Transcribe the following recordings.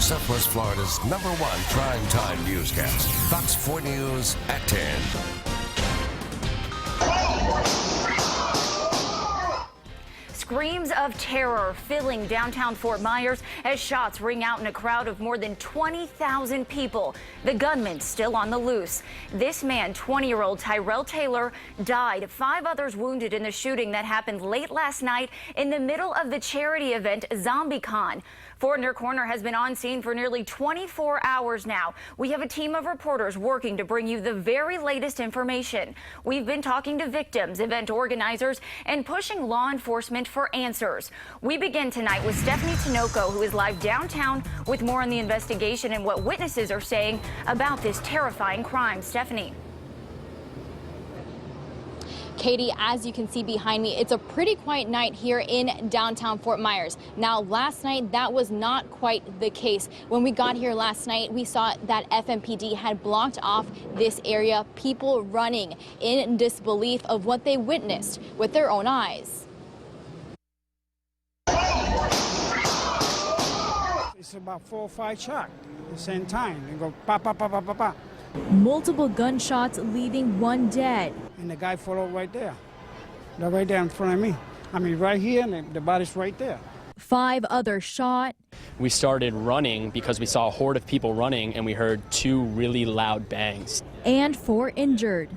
Southwest Florida's #1 primetime newscast. Fox 4 News at 10. Screams of terror filling downtown Fort Myers as shots ring out in a crowd of more than 20,000 people. The gunman still on the loose. This man, 20-year-old Tyrell Taylor, died. 5 others wounded in the shooting that happened late last night in the middle of the charity event ZombiCon. Fort in your Corner has been on scene for nearly 24 hours now. We have a team of reporters working to bring you the very latest information. We've been talking to victims, event organizers, and pushing law enforcement for answers. We begin tonight with Stephanie Tinoco, who is live downtown with more on the investigation and what witnesses are saying about this terrifying crime. Stephanie. Katie, as you can see behind me, it's a pretty quiet night here in downtown Fort Myers. Now, last night, that was not quite the case. When we got here last night, we saw that FMPD had blocked off this area, people running in disbelief of what they witnessed with their own eyes. It's about 4 or 5 shots at the same time. They go pa pa pa pa pa pa. Multiple gunshots leaving one dead. And the guy followed right there. They're right there in front of me. I mean, right here, and the body's right there. 5 others shot. We started running because we saw a horde of people running, and we heard 2 really loud bangs. And 4 injured.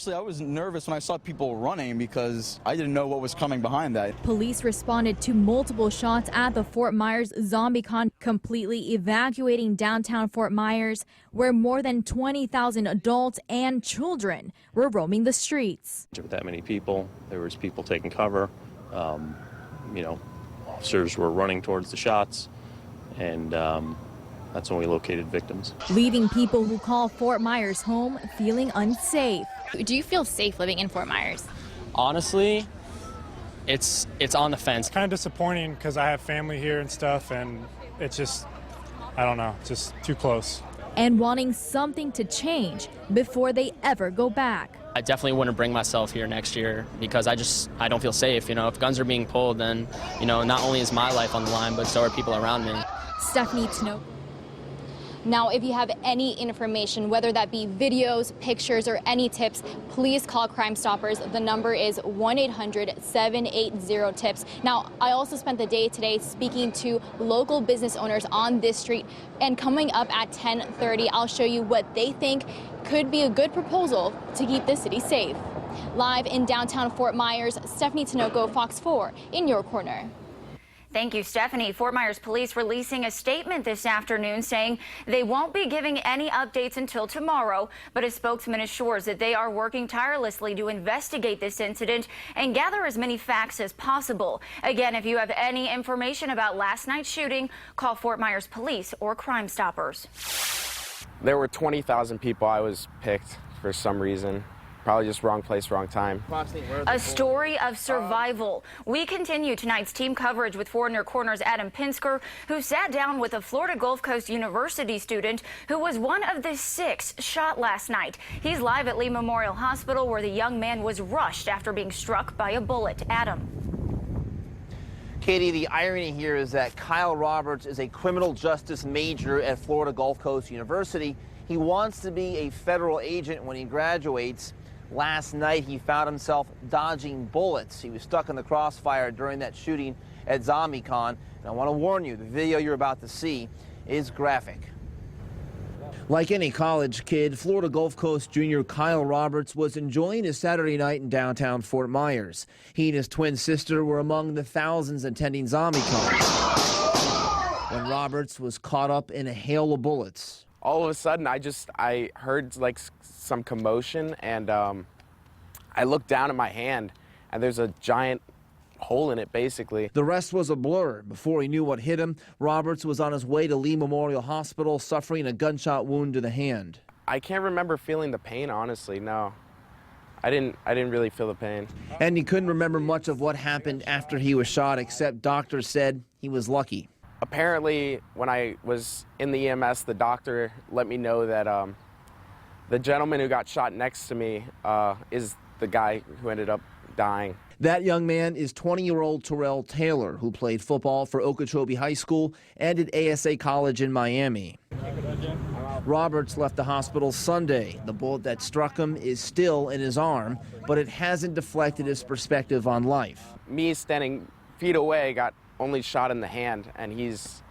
I was nervous when I saw people running because I didn't know what was coming behind that. Police responded to multiple shots at the Fort Myers ZombiCon, completely evacuating downtown Fort Myers, where more than 20,000 adults and children were roaming the streets. With that many people, there was people taking cover. Officers were running towards the shots, and that's when we located victims. Leaving people who call Fort Myers home feeling unsafe. Do you feel safe living in Fort Myers? Honestly, it's on the fence. Kind of disappointing because I have family here and stuff, and it's just, I don't know, just too close. And wanting something to change before they ever go back. I definitely wouldn't bring myself here next year because I don't feel safe. If guns are being pulled, then, not only is my life on the line, but so are people around me. Stephanie Tinoco. Now, if you have any information, whether that be videos, pictures, or any tips, please call Crime Stoppers. The number is 1-800-780-TIPS. Now, I also spent the day today speaking to local business owners on this street, and coming up at 10:30, I'll show you what they think could be a good proposal to keep the city safe. Live in downtown Fort Myers, Stephanie Tinoco, Fox 4, in your corner. Thank you, Stephanie. Fort Myers police releasing a statement this afternoon saying they won't be giving any updates until tomorrow, but a spokesman assures that they are working tirelessly to investigate this incident and gather as many facts as possible. Again, if you have any information about last night's shooting, call Fort Myers Police or Crime Stoppers. There were 20,000 people. I was picked for some reason. Probably just wrong place, wrong time. A story of survival. We continue tonight's team coverage with Fort in your Corner's Adam Pinsker, who sat down with a Florida Gulf Coast University student who was one of the 6 shot last night. He's live at Lee Memorial Hospital, where the young man was rushed after being struck by a bullet. Adam. Katie, the irony here is that Kyle Roberts is a criminal justice major at Florida Gulf Coast University. He wants to be a federal agent when he graduates. Last night, he found himself dodging bullets. He was stuck in the crossfire during that shooting at ZombiCon. And I want to warn you, the video you're about to see is graphic. Like any college kid, Florida Gulf Coast junior Kyle Roberts was enjoying his Saturday night in downtown Fort Myers. He and his twin sister were among the thousands attending ZombiCon when Roberts was caught up in a hail of bullets. All of a sudden, I heard like some commotion, and I looked down at my hand, and there's a giant hole in it, basically. The rest was a blur. Before he knew what hit him, Roberts was on his way to Lee Memorial Hospital, suffering a gunshot wound to the hand. I can't remember feeling the pain, honestly, no. I didn't really feel the pain. And he couldn't remember much of what happened after he was shot, except doctors said he was lucky. Apparently, when I was in the EMS, the doctor let me know that the gentleman who got shot next to me is the guy who ended up dying. That young man is 20-year-old Terrell Taylor, who played football for Okeechobee High School and at ASA College in Miami. Roberts left the hospital Sunday. The bullet that struck him is still in his arm, but it hasn't deflected his perspective on life. Me standing feet away got only shot in the hand, and he's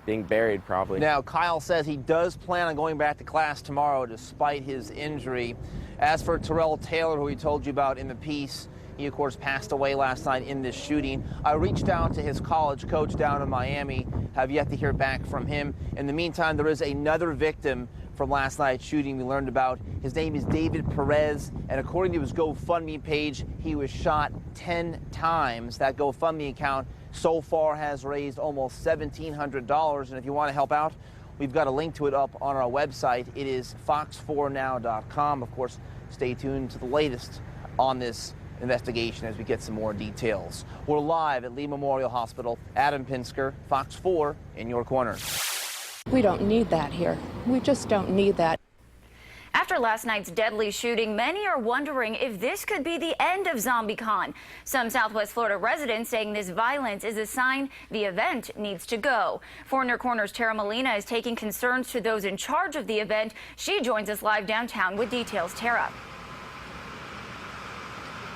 being buried probably. Now, Kyle says he does plan on going back to class tomorrow despite his injury. As for Terrell Taylor, who we told you about in the piece, he, of course, passed away last night in this shooting. I reached out to his college coach down in Miami, have yet to hear back from him. In the meantime, there is another victim from last night's shooting we learned about. His name is David Perez, and according to his GoFundMe page, he was shot 10 times. That GoFundMe account so far has raised almost $1,700, and if you want to help out, we've got a link to it up on our website. It is fox4now.com. Of course, stay tuned to the latest on this investigation as we get some more details. We're live at Lee Memorial Hospital. Adam Pinsker, Fox 4, in your corner. We don't need that here. We just don't need that. After last night's deadly shooting, many are wondering if this could be the end of ZombiCon. Some Southwest Florida residents saying this violence is a sign the event needs to go. 4 in Your Corner's Tara Molina is taking concerns to those in charge of the event. She joins us live downtown with details. Tara.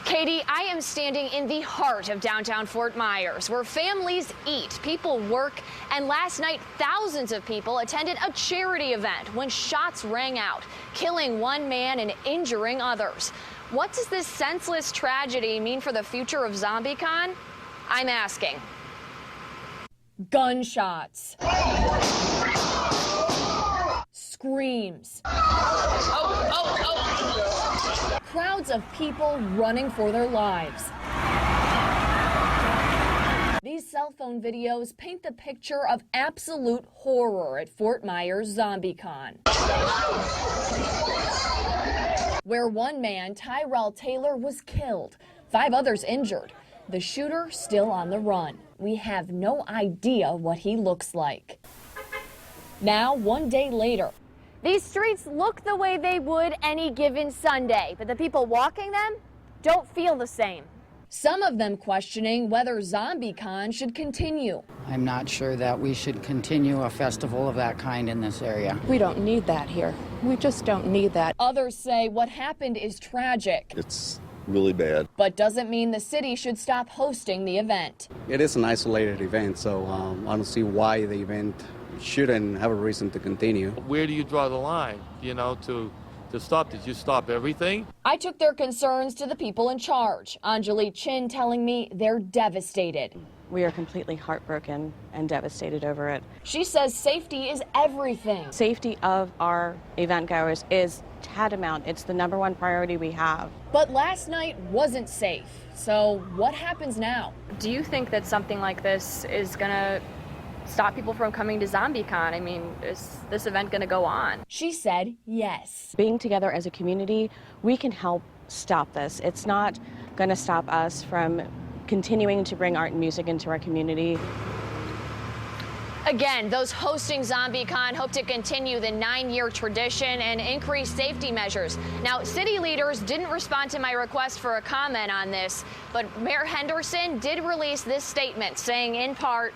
Katie, I am standing in the heart of downtown Fort Myers, where families eat, people work, and last night thousands of people attended a charity event when shots rang out, killing one man and injuring others. What does this senseless tragedy mean for the future of ZombiCon? I'm asking. Gunshots. Screams. Crowds of people running for their lives. These cell phone videos paint the picture of absolute horror at Fort Myers ZombiCon, where one man, Tyrell Taylor, was killed, 5 others injured. The shooter still on the run. We have no idea what he looks like. Now, 1 day later, These streets look the way they would any given Sunday, but the people walking them don't feel the same. some of them questioning whether ZombiCon should continue. I'm not sure that we should continue a festival of that kind in this area. We don't need that here. We just don't need that. Others say what happened is tragic. It's really bad. But doesn't mean the city should stop hosting the event. It is an isolated event, so I don't see why the event shouldn't have a reason to continue. Where do you draw the line, you know, to stop? Did you stop everything? I took their concerns to the people in charge. Anjali Chin telling me they're devastated. We are completely heartbroken and devastated over it. She says safety is everything. Safety of our event goers is tantamount. It's the #1 priority we have. But last night wasn't safe. So what happens now? Do you think that something like this is going to stop people from coming to ZombiCon? I mean, is this event going to go on? She said yes. Being together as a community, we can help stop this. It's not going to stop us from continuing to bring art and music into our community. Again, those hosting ZombiCon hope to continue the 9-year tradition and increase safety measures. Now, city leaders didn't respond to my request for a comment on this, but Mayor Henderson did release this statement saying, in part,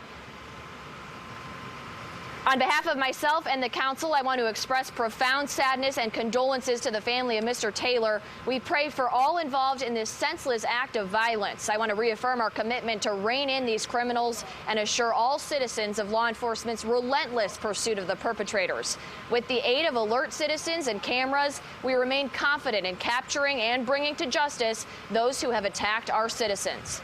"On behalf of myself and the council, I want to express profound sadness and condolences to the family of Mr. Taylor. We pray for all involved in this senseless act of violence. I want to reaffirm our commitment to rein in these criminals and assure all citizens of law enforcement's relentless pursuit of the perpetrators. With the aid of alert citizens and cameras, we remain confident in capturing and bringing to justice those who have attacked our citizens."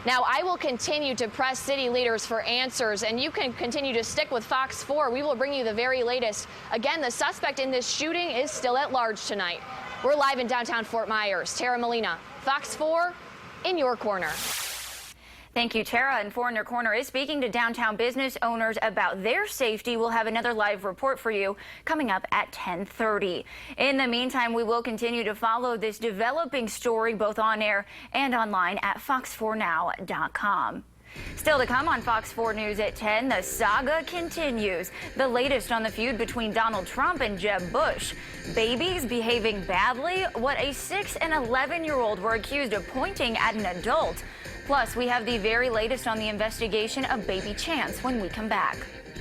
Now, I will continue to press city leaders for answers, and you can continue to stick with Fox 4. We will bring you the very latest. Again, the suspect in this shooting is still at large tonight. We're live in downtown Fort Myers. Tara Molina, Fox 4, in your corner. Thank you, Tara. And 4 in Your Corner is speaking to downtown business owners about their safety. We'll have another live report for you coming up at 10:30. In the meantime, we will continue to follow this developing story both on air and online at fox4now.com. Still to come on Fox 4 News at 10, the saga continues. The latest on the feud between Donald Trump and Jeb Bush. Babies behaving badly? What a 6 and 11-year-old were accused of pointing at an adult. Plus, we have the very latest on the investigation of baby Chance when we come back.